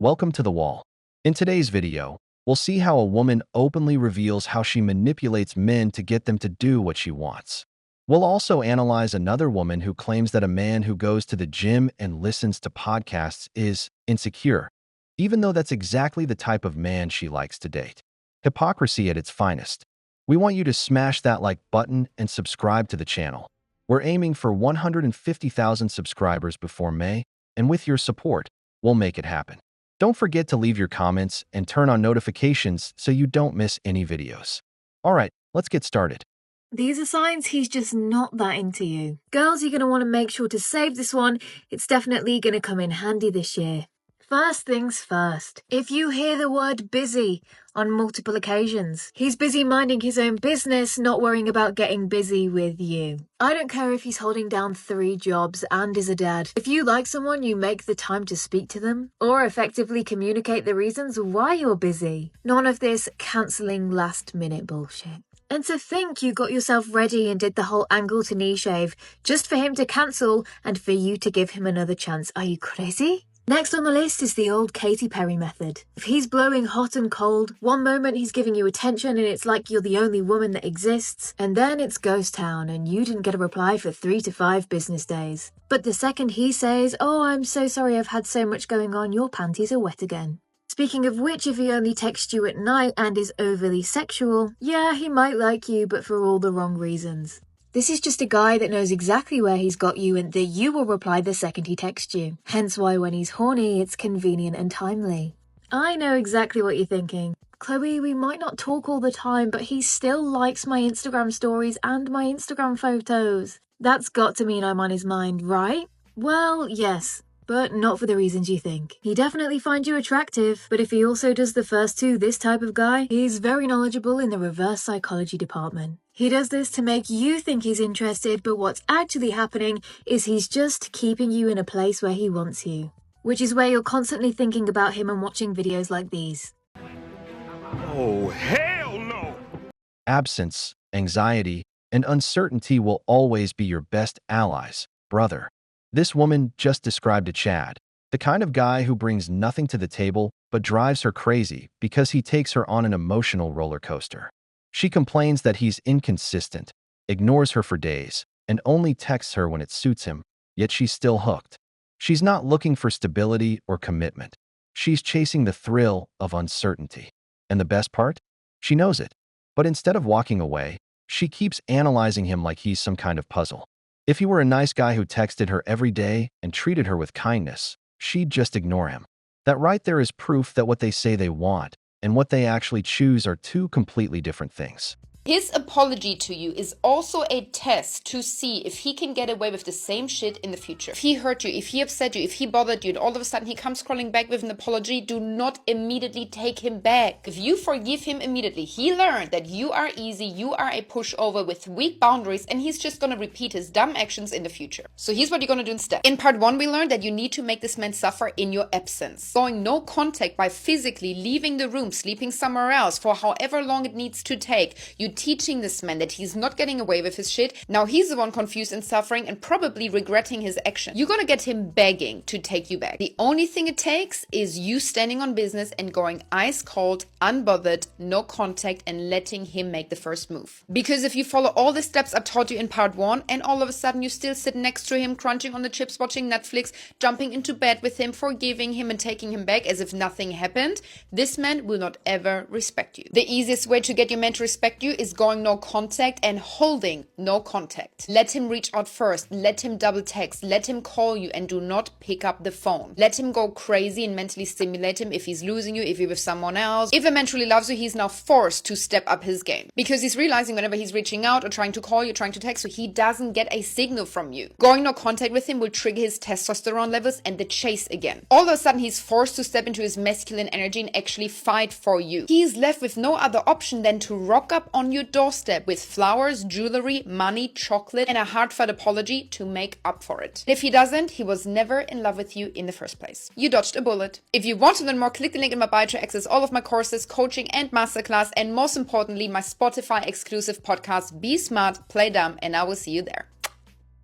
Welcome to The Wall. In today's video, we'll see how a woman openly reveals how she manipulates men to get them to do what she wants. We'll also analyze another woman who claims that a man who goes to the gym and listens to podcasts is insecure, even though that's exactly the type of man she likes to date. Hypocrisy at its finest. We want you to smash that like button and subscribe to the channel. We're aiming for 150,000 subscribers before May, and with your support, we'll make it happen. Don't forget to leave your comments and turn on notifications so you don't miss any videos. Alright, let's get started. These are signs he's just not that into you. Girls, you're going to want to make sure to save this one. It's definitely going to come in handy this year. First things first, if you hear the word busy on multiple occasions, he's busy minding his own business, not worrying about getting busy with you. I don't care if he's holding down 3 jobs and is a dad. If you like someone, you make the time to speak to them or effectively communicate the reasons why you're busy. None of this cancelling last minute bullshit. And to think you got yourself ready and did the whole angle to knee shave just for him to cancel and for you to give him another chance. Are you crazy? Next on the list is the old Katy Perry method. If he's blowing hot and cold, one moment he's giving you attention and it's like you're the only woman that exists, and then it's ghost town and you didn't get a reply for 3 to 5 business days. But the second he says, "Oh, I'm so sorry, I've had so much going on," your panties are wet again. Speaking of which, if he only texts you at night and is overly sexual, yeah, he might like you, but for all the wrong reasons. This is just a guy that knows exactly where he's got you and that you will reply the second he texts you. Hence why when he's horny, it's convenient and timely. I know exactly what you're thinking. Chloe, we might not talk all the time, but he still likes my Instagram stories and my Instagram photos. That's got to mean I'm on his mind, right? Well, yes. But not for the reasons you think. He definitely finds you attractive, but if he also does the first two, this type of guy, he's very knowledgeable in the reverse psychology department. He does this to make you think he's interested, but what's actually happening is he's just keeping you in a place where he wants you. Which is where you're constantly thinking about him and watching videos like these. Oh, hell no! Absence, anxiety, and uncertainty will always be your best allies, brother. This woman just described a Chad, the kind of guy who brings nothing to the table but drives her crazy because he takes her on an emotional roller coaster. She complains that he's inconsistent, ignores her for days, and only texts her when it suits him, yet she's still hooked. She's not looking for stability or commitment. She's chasing the thrill of uncertainty. And the best part? She knows it. But instead of walking away, she keeps analyzing him like he's some kind of puzzle. If he were a nice guy who texted her every day and treated her with kindness, she'd just ignore him. That right there is proof that what they say they want and what they actually choose are two completely different things. His apology to you is also a test to see if he can get away with the same shit in the future. If he hurt you, if he upset you, if he bothered you, and all of a sudden he comes crawling back with an apology, do not immediately take him back. If you forgive him immediately, he learned that you are easy, you are a pushover with weak boundaries, and he's just gonna repeat his dumb actions in the future. So here's what you're gonna do instead. In part 1, we learned that you need to make this man suffer in your absence. Going no contact by physically leaving the room, sleeping somewhere else for however long it needs to take. You teaching this man that he's not getting away with his shit. Now he's the one confused and suffering and probably regretting his action. You're gonna get him begging to take you back. The only thing it takes is you standing on business and going ice cold, unbothered, no contact, and letting him make the first move. Because if you follow all the steps I taught you in part 1 and all of a sudden you still sit next to him, crunching on the chips, watching Netflix, jumping into bed with him, forgiving him and taking him back as if nothing happened, this man will not ever respect you. The easiest way to get your man to respect you is going no contact and holding no contact. Let him reach out first. Let him double text. Let him call you and do not pick up the phone. Let him go crazy and mentally stimulate him if he's losing you, if you're with someone else. If a man truly loves you, he's now forced to step up his game because he's realizing whenever he's reaching out or trying to call you, trying to text you, he doesn't get a signal from you. Going no contact with him will trigger his testosterone levels and the chase again. All of a sudden, he's forced to step into his masculine energy and actually fight for you. He's left with no other option than to rock up on your doorstep with flowers, jewelry, money, chocolate, and a heartfelt apology to make up for it. If he doesn't, he was never in love with you in the first place. You dodged a bullet. If you want to learn more, click the link in my bio to access all of my courses, coaching, and masterclass, and most importantly, my Spotify exclusive podcast, Be Smart, Play Dumb, and I will see you there.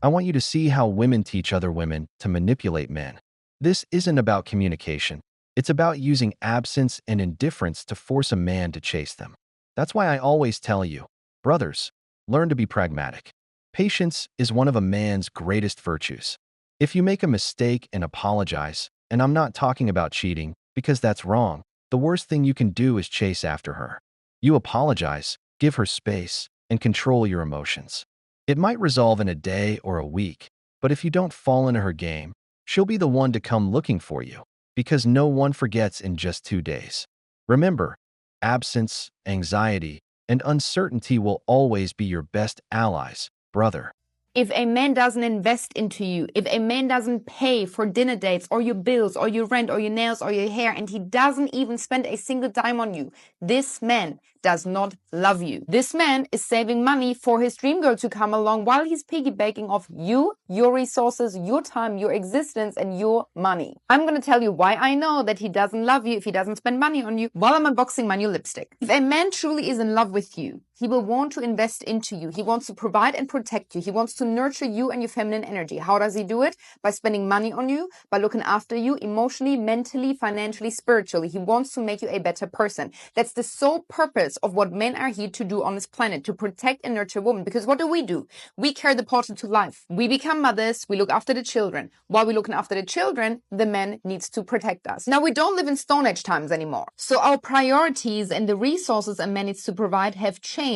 I want you to see how women teach other women to manipulate men. This isn't about communication. It's about using absence and indifference to force a man to chase them. That's why I always tell you, brothers, learn to be pragmatic. Patience is one of a man's greatest virtues. If you make a mistake and apologize, and I'm not talking about cheating, because that's wrong, the worst thing you can do is chase after her. You apologize, give her space, and control your emotions. It might resolve in a day or a week, but if you don't fall into her game, she'll be the one to come looking for you, because no one forgets in just 2 days. Remember, absence, anxiety, and uncertainty will always be your best allies, brother. If a man doesn't invest into you, if a man doesn't pay for dinner dates or your bills or your rent or your nails or your hair, and he doesn't even spend a single dime on you, this man does not love you. This man is saving money for his dream girl to come along while he's piggybacking off you, your resources, your time, your existence, and your money. I'm going to tell you why I know that he doesn't love you if he doesn't spend money on you while I'm unboxing my new lipstick. If a man truly is in love with you, he will want to invest into you. He wants to provide and protect you. He wants to nurture you and your feminine energy. How does he do it? By spending money on you, by looking after you emotionally, mentally, financially, spiritually. He wants to make you a better person. That's the sole purpose of what men are here to do on this planet, to protect and nurture women. Because what do? We carry the portal to life. We become mothers. We look after the children. While we're looking after the children, the man needs to protect us. Now, we don't live in Stone Age times anymore. So our priorities and the resources a man needs to provide have changed.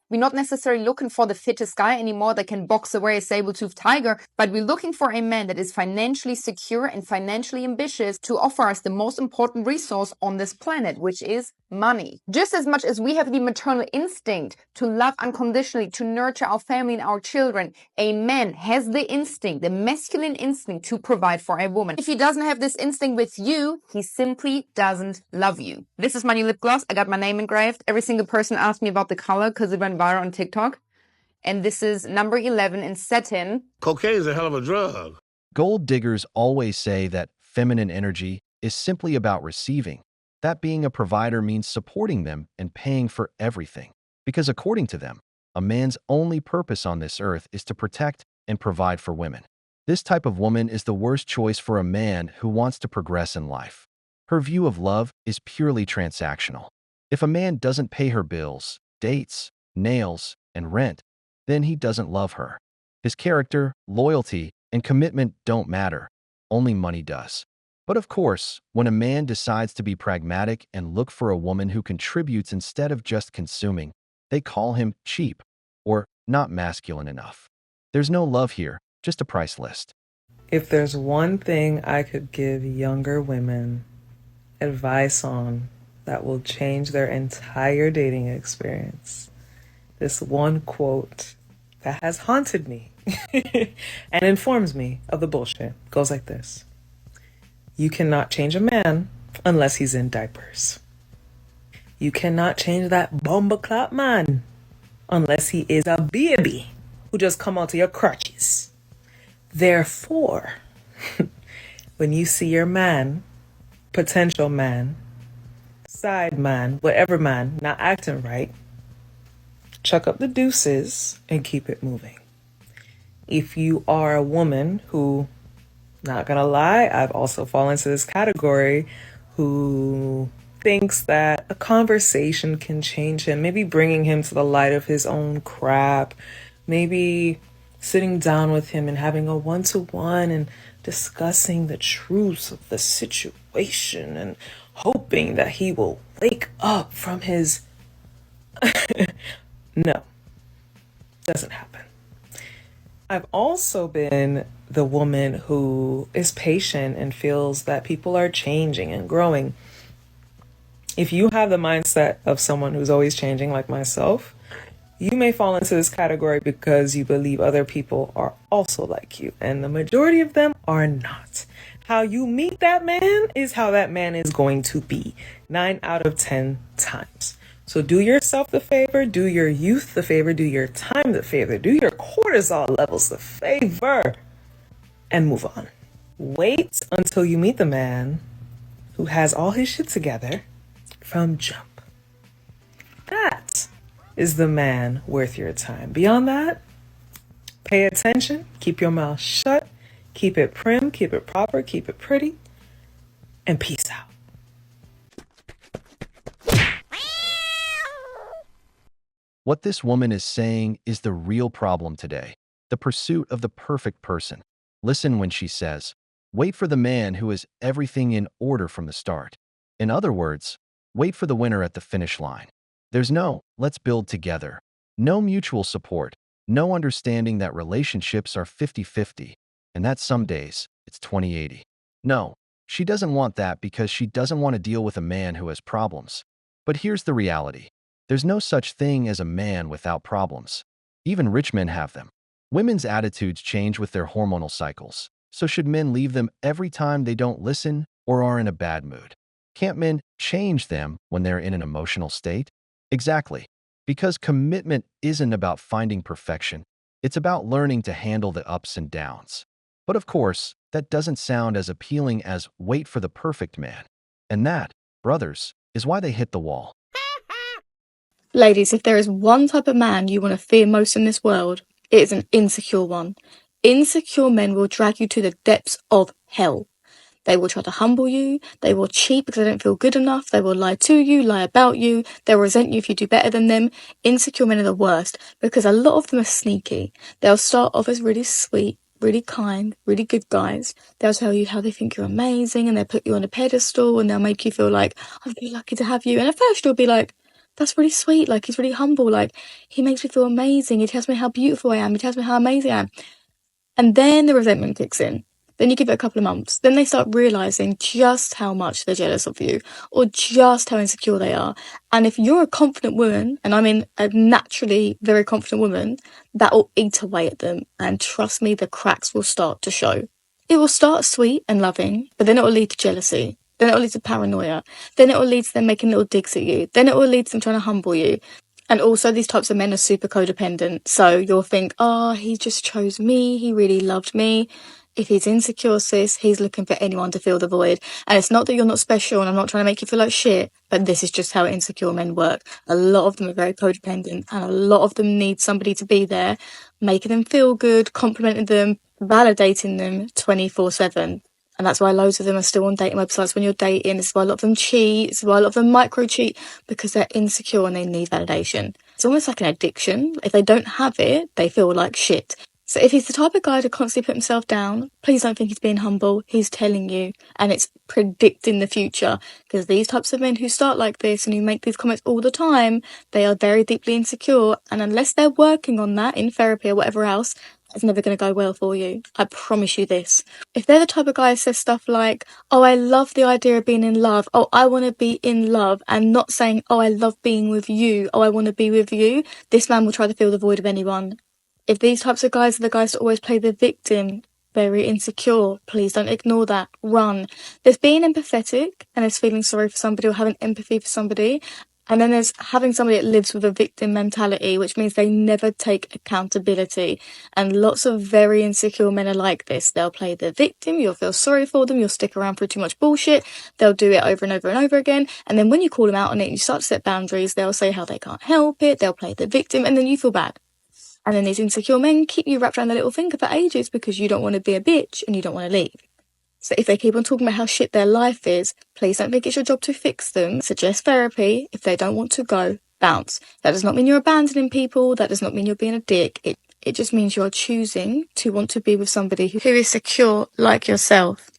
We're not necessarily looking for the fittest guy anymore that can box away a saber-toothed tiger, but we're looking for a man that is financially secure and financially ambitious to offer us the most important resource on this planet, which is money. Just as much as we have the maternal instinct to love unconditionally, to nurture our family and our children, a man has the instinct, the masculine instinct to provide for a woman. If he doesn't have this instinct with you, he simply doesn't love you. This is my new lip gloss. I got my name engraved. Every single person asked me about the color because it went viral on TikTok. And this is number 11 in satin. Cocaine is a hell of a drug. Gold diggers always say that feminine energy is simply about receiving. That being a provider means supporting them and paying for everything. Because according to them, a man's only purpose on this earth is to protect and provide for women. This type of woman is the worst choice for a man who wants to progress in life. Her view of love is purely transactional. If a man doesn't pay her bills, dates, nails, and rent, then he doesn't love her. His character, loyalty, and commitment don't matter. Only money does. But of course, when a man decides to be pragmatic and look for a woman who contributes instead of just consuming, they call him cheap or not masculine enough. There's no love here, just a price list. If there's one thing I could give younger women advice on that will change their entire dating experience, this one quote that has haunted me and informs me of the bullshit goes like this. You cannot change a man unless he's in diapers. You cannot change that bomba clot man unless he is a baby who just come out of your crutches. Therefore, when you see your man, potential man, side man, whatever man, not acting right, chuck up the deuces and keep it moving. If you are a woman who, not gonna lie, I've also fallen into this category, who thinks that a conversation can change him, maybe bringing him to the light of his own crap, maybe sitting down with him and having a one-to-one and discussing the truths of the situation and hoping that he will wake up from his... No, doesn't happen. I've also been the woman who is patient and feels that people are changing and growing. If you have the mindset of someone who's always changing like myself, you may fall into this category because you believe other people are also like you, and the majority of them are not. How you meet that man is how that man is going to be 9 out of 10 times. So do yourself the favor, do your youth the favor, do your time the favor, do your cortisol levels the favor, and move on. Wait until you meet the man who has all his shit together from jump. That is the man worth your time. Beyond that, pay attention, keep your mouth shut, keep it prim, keep it proper, keep it pretty, and peace out. What this woman is saying is the real problem today, the pursuit of the perfect person. Listen when she says, wait for the man who has everything in order from the start. In other words, wait for the winner at the finish line. There's no, let's build together. No mutual support. No understanding that relationships are 50-50, and that some days it's 20-80. No, she doesn't want that because she doesn't want to deal with a man who has problems. But here's the reality. There's no such thing as a man without problems. Even rich men have them. Women's attitudes change with their hormonal cycles. So should men leave them every time they don't listen or are in a bad mood? Can't men change them when they're in an emotional state? Exactly. Because commitment isn't about finding perfection. It's about learning to handle the ups and downs. But of course, that doesn't sound as appealing as wait for the perfect man. And that, brothers, is why they hit the wall. Ladies, if there is one type of man you want to fear most in this world, it is an insecure one. Insecure men will drag you to the depths of hell. They will try to humble you, they will cheat because they don't feel good enough, they will lie to you, lie about you, they'll resent you if you do better than them. Insecure men are the worst because a lot of them are sneaky. They'll start off as really sweet, really kind, really good guys. They'll tell you how they think you're amazing and they'll put you on a pedestal and they'll make you feel like, I'm really lucky to have you. And at first you'll be like, that's really sweet, like he's really humble, like he makes me feel amazing, he tells me how beautiful I am, he tells me how amazing I am. And then the resentment kicks in. Then you give it a couple of months. Then they start realising just how much they're jealous of you or just how insecure they are. And if you're a confident woman, and I mean a naturally very confident woman, that will eat away at them. And trust me, the cracks will start to show. It will start sweet and loving, but then it will lead to jealousy. Then it will lead to paranoia. Then it will lead to them making little digs at you. Then it will lead to them trying to humble you. And also these types of men are super codependent. So you'll think, oh, he just chose me. He really loved me. If he's insecure, sis, he's looking for anyone to fill the void. And it's not that you're not special and I'm not trying to make you feel like shit, but this is just how insecure men work. A lot of them are very codependent and a lot of them need somebody to be there, making them feel good, complimenting them, validating them 24/7. And that's why loads of them are still on dating websites when you're dating. It's why a lot of them cheat. It's why a lot of them micro cheat because they're insecure and they need validation. It's almost like an addiction. If they don't have it, they feel like shit. So if he's the type of guy to constantly put himself down, please don't think he's being humble. He's telling you, and it's predicting the future. Because these types of men who start like this and who make these comments all the time, they are very deeply insecure. And unless they're working on that in therapy or whatever else, it's never going to go well for you. I promise you this. If they're the type of guy who says stuff like, oh, I love the idea of being in love. Oh, I want to be in love. And not saying, oh, I love being with you. Oh, I want to be with you. This man will try to fill the void of anyone. If these types of guys are the guys that always play the victim, very insecure, please don't ignore that. Run. There's being empathetic and there's feeling sorry for somebody or having empathy for somebody. And then there's having somebody that lives with a victim mentality, which means they never take accountability. And lots of very insecure men are like this. They'll play the victim, you'll feel sorry for them, you'll stick around for too much bullshit, they'll do it over and over and over again. And then when you call them out on it and you start to set boundaries, they'll say how they can't help it, they'll play the victim, and then you feel bad. And then these insecure men keep you wrapped around their little finger for ages because you don't want to be a bitch and you don't want to leave. So if they keep on talking about how shit their life is, please don't think it's your job to fix them. Suggest therapy. If they don't want to go, bounce. That does not mean you're abandoning people. That does not mean you're being a dick. It just means you're choosing to want to be with somebody who is secure like yourself.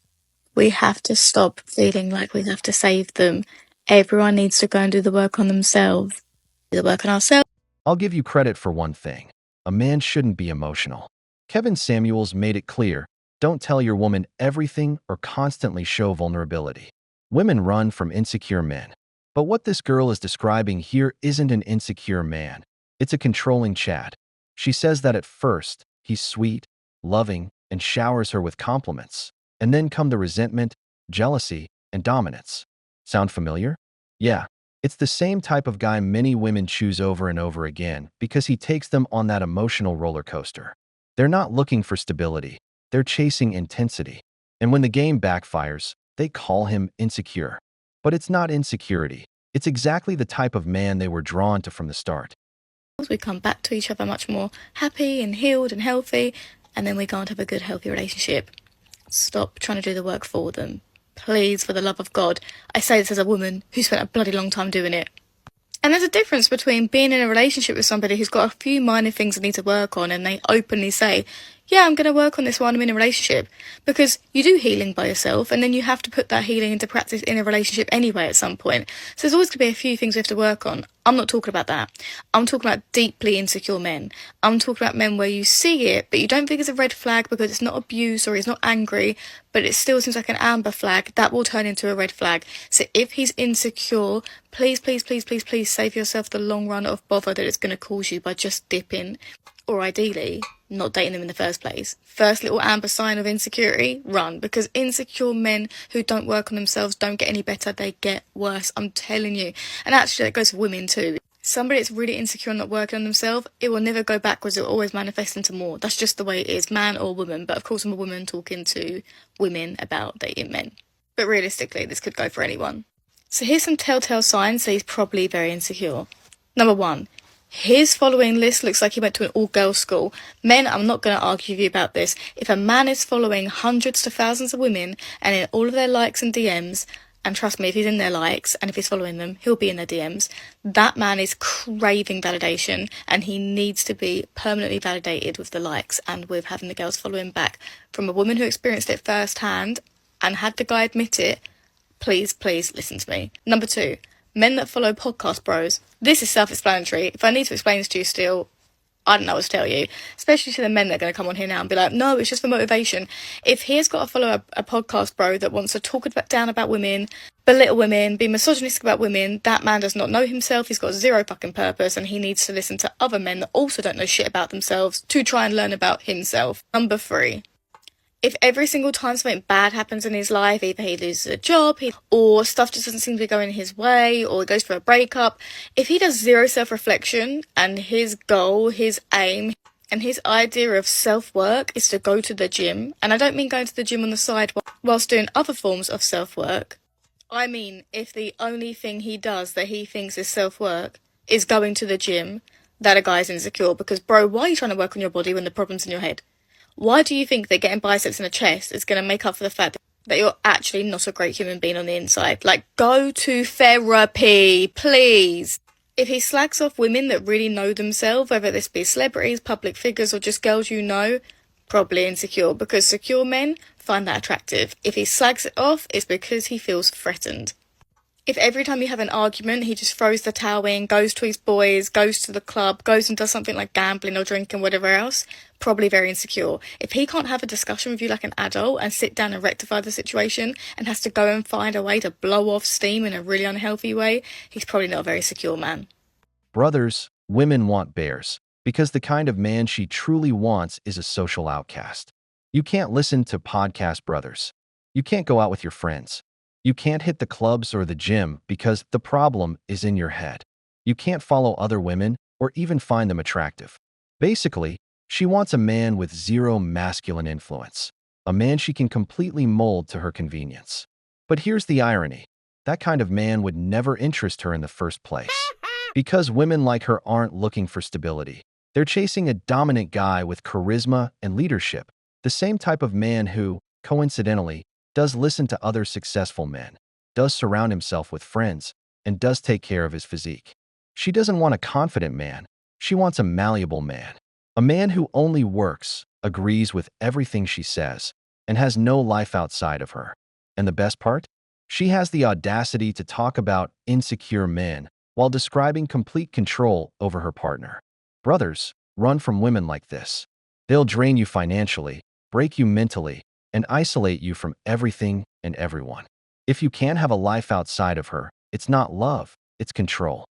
We have to stop feeling like we have to save them. Everyone needs to go and do the work on themselves. Do the work on ourselves. I'll give you credit for one thing. A man shouldn't be emotional. Kevin Samuels made it clear, don't tell your woman everything or constantly show vulnerability. Women run from insecure men. But what this girl is describing here isn't an insecure man. It's a controlling Chad. She says that at first, he's sweet, loving, and showers her with compliments. And then come the resentment, jealousy, and dominance. Sound familiar? Yeah. It's the same type of guy many women choose over and over again because he takes them on that emotional roller coaster. They're not looking for stability. They're chasing intensity. And when the game backfires, they call him insecure. But it's not insecurity. It's exactly the type of man they were drawn to from the start. We come back to each other much more happy and healed and healthy, and then we go on to have a good, healthy relationship. Stop trying to do the work for them. Please, for the love of God. I say this as a woman who spent a bloody long time doing it. And there's a difference between being in a relationship with somebody who's got a few minor things they need to work on and they openly say, yeah, I'm going to work on this while I'm in a relationship. Because you do healing by yourself and then you have to put that healing into practice in a relationship anyway at some point. So there's always going to be a few things we have to work on. I'm not talking about that. I'm talking about deeply insecure men. I'm talking about men where you see it, but you don't think it's a red flag because it's not abuse or he's not angry, but it still seems like an amber flag. That will turn into a red flag. So if he's insecure, please, please, please, please, please save yourself the long run of bother that it's going to cause you by just dipping. Or ideally, not dating them in the first place. First little amber sign of insecurity, run. Because insecure men who don't work on themselves don't get any better, they get worse. I'm telling you. And actually, that goes for women too. Somebody that's really insecure and not working on themselves, it will never go backwards. It will always manifest into more. That's just the way it is, man or woman. But of course, I'm a woman talking to women about dating men. But realistically, this could go for anyone. So here's some telltale signs that he's probably very insecure. Number 1. His following list looks like he went to an all-girls school. Men, I'm not going to argue with you about this. If a man is following hundreds to thousands of women and in all of their likes and DMs, and trust me, if he's in their likes and if he's following them, he'll be in their DMs, that man is craving validation and he needs to be permanently validated with the likes and with having the girls follow him back. From a woman who experienced it firsthand and had the guy admit it, please, please listen to me. Number 2. Men that follow podcast bros. This is self-explanatory. If I need to explain this to you still, I don't know what to tell you. Especially to the men that are going to come on here now and be like, no, it's just for motivation. If he has got to follow a podcast bro that wants to talk down about women, belittle women, be misogynistic about women, that man does not know himself. He's got zero fucking purpose and he needs to listen to other men that also don't know shit about themselves to try and learn about himself. Number 3. If every single time something bad happens in his life, either he loses a job, or stuff just doesn't seem to be going his way, or he goes for a breakup, if he does zero self-reflection and his goal, his aim, and his idea of self-work is to go to the gym, and I don't mean going to the gym on the side whilst doing other forms of self-work, I mean if the only thing he does that he thinks is self-work is going to the gym, that a guy's insecure, because bro, why are you trying to work on your body when the problem's in your head? Why do you think that getting biceps and a chest is going to make up for the fact that you're actually not a great human being on the inside? Like, go to therapy, please. If he slags off women that really know themselves, whether this be celebrities, public figures, or just girls you know, probably insecure, because secure men find that attractive. If he slags it off, it's because he feels threatened. If every time you have an argument, he just throws the towel in, goes to his boys, goes to the club, goes and does something like gambling or drinking, whatever else, probably very insecure. If he can't have a discussion with you like an adult and sit down and rectify the situation and has to go and find a way to blow off steam in a really unhealthy way, he's probably not a very secure man. Brothers, women want bears, because the kind of man she truly wants is a social outcast. You can't listen to podcast brothers. You can't go out with your friends. You can't hit the clubs or the gym because the problem is in your head. You can't follow other women or even find them attractive. Basically, she wants a man with zero masculine influence, a man she can completely mold to her convenience. But here's the irony. That kind of man would never interest her in the first place. Because women like her aren't looking for stability. They're chasing a dominant guy with charisma and leadership, the same type of man who, coincidentally, does listen to other successful men, does surround himself with friends, and does take care of his physique. She doesn't want a confident man. She wants a malleable man. A man who only works, agrees with everything she says, and has no life outside of her. And the best part? She has the audacity to talk about insecure men while describing complete control over her partner. Brothers, run from women like this. They'll drain you financially, break you mentally, and isolate you from everything and everyone. If you can't have a life outside of her, it's not love, it's control.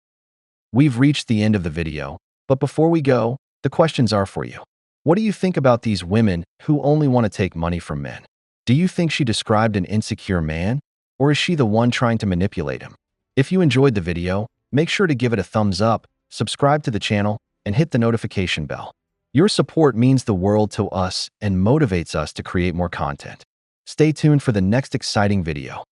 We've reached the end of the video, but before we go, the questions are for you. What do you think about these women who only want to take money from men? Do you think she described an insecure man, or is she the one trying to manipulate him? If you enjoyed the video, make sure to give it a thumbs up, subscribe to the channel, and hit the notification bell. Your support means the world to us and motivates us to create more content. Stay tuned for the next exciting video.